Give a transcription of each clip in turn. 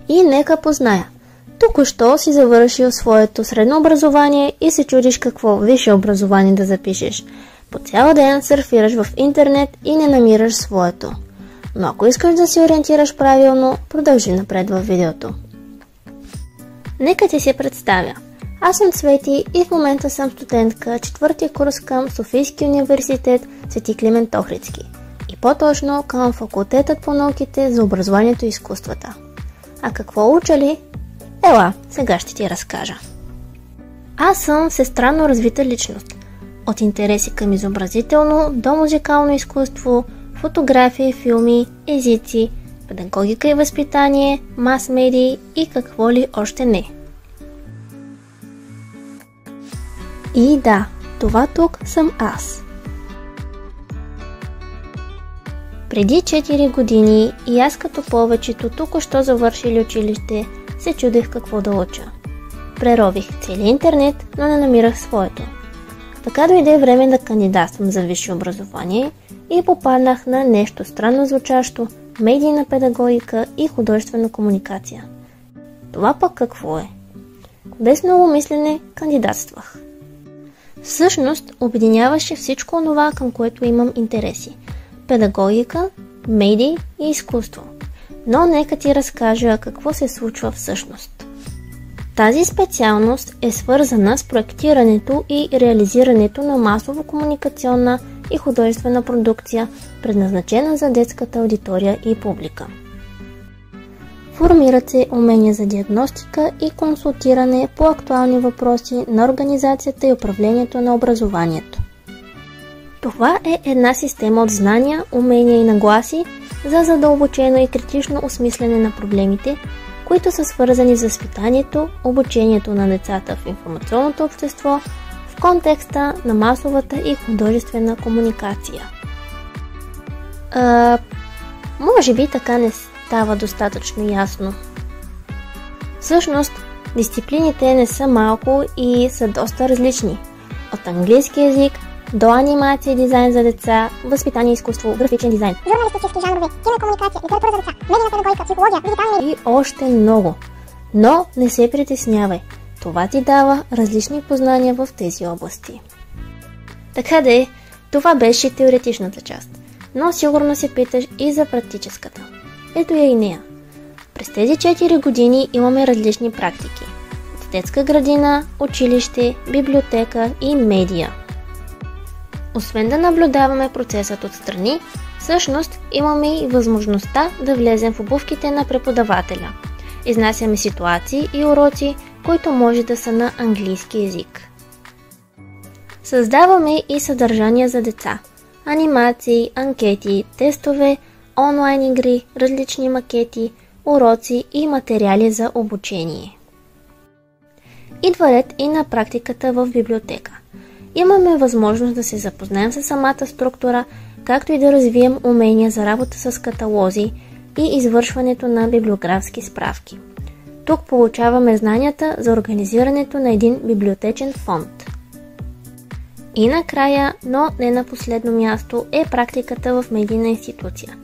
И нека позная. Току-що си завършил своето средно образование и се чудиш какво висше образование да запишеш. По цял ден сърфираш в интернет и не намираш своето. Но ако искаш да се ориентираш правилно, продължи напред във видеото. Нека ти се представя. Аз съм Цвети и в момента съм студентка четвърти курс към Софийски университет Свети Климент Охридски. И по-точно към факултетът по науките за образованието и изкуствата. А какво уча ли? Ела, сега ще ти разкажа. Аз съм всестранно развита личност. От интереси към изобразително до музикално изкуство, фотография, филми, езици, педагогика и възпитание, мас-медии и какво ли още не. И да, това тук съм аз. Преди 4 години и аз като повечето току-що завършили училище се чудех какво да уча. Прерових целия интернет, но не намирах своето. Така дойде време да кандидатствам за висше образование и попаднах на нещо странно звучащо – медийна педагогика и художествена комуникация. Това пък какво е? Без много мислене кандидатствах. Всъщност обединяваше всичко онова, към което имам интереси – педагогика, медии и изкуство. Но нека ти разкажа какво се случва всъщност. Тази специалност е свързана с проектирането и реализирането на масово-комуникационна и художествена продукция, предназначена за детската аудитория и публика. Формират се умения за диагностика и консултиране по актуални въпроси на организацията и управлението на образованието. Това е една система от знания, умения и нагласи за задълбочено и критично осмислене на проблемите, които са свързани с възпитанието, обучението на децата в информационното общество в контекста на масовата и художествена комуникация. Може би така не става достатъчно ясно. Всъщност, дисциплините не са малко и са доста различни. От английски език до анимация и дизайн за деца, възпитание и изкуство, графичен дизайн, журналистически жанрове, кинокомуникация, литература за деца, медийна педагогика, психология, дигитални и още много. Но не се притеснявай, това ти дава различни познания в тези области. Така де, това беше теоретичната част, но сигурно се питаш и за практическата. Ето я и нея. През тези 4 години имаме различни практики. В детска градина, училище, библиотека и медия. Освен да наблюдаваме процесът отстрани, всъщност имаме и възможността да влезем в обувките на преподавателя. Изнасяме ситуации и уроци, които може да са на английски език. Създаваме и съдържания за деца. Анимации, анкети, тестове, онлайн игри, различни макети, уроци и материали за обучение. Идва ред и на практиката в библиотека. Имаме възможност да се запознаем с самата структура, както и да развием умения за работа с каталози и извършването на библиографски справки. Тук получаваме знанията за организирането на един библиотечен фонд. И накрая, но не на последно място, е практиката в медийна институция.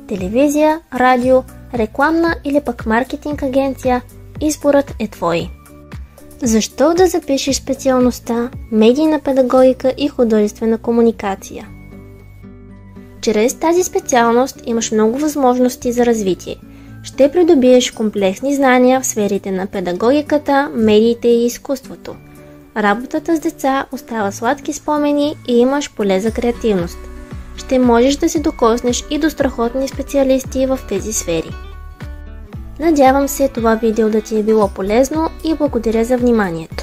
Телевизия, радио, рекламна или пък маркетинг агенция, изборът е твой. Защо да запишеш специалността медийна педагогика и художествена комуникация? Чрез тази специалност имаш много възможности за развитие. Ще придобиеш комплексни знания в сферите на педагогиката, медиите и изкуството. Работата с деца остава сладки спомени и имаш поле за креативност. Ще можеш да се докоснеш и до страхотни специалисти в тези сфери. Надявам се това видео да ти е било полезно и благодаря за вниманието.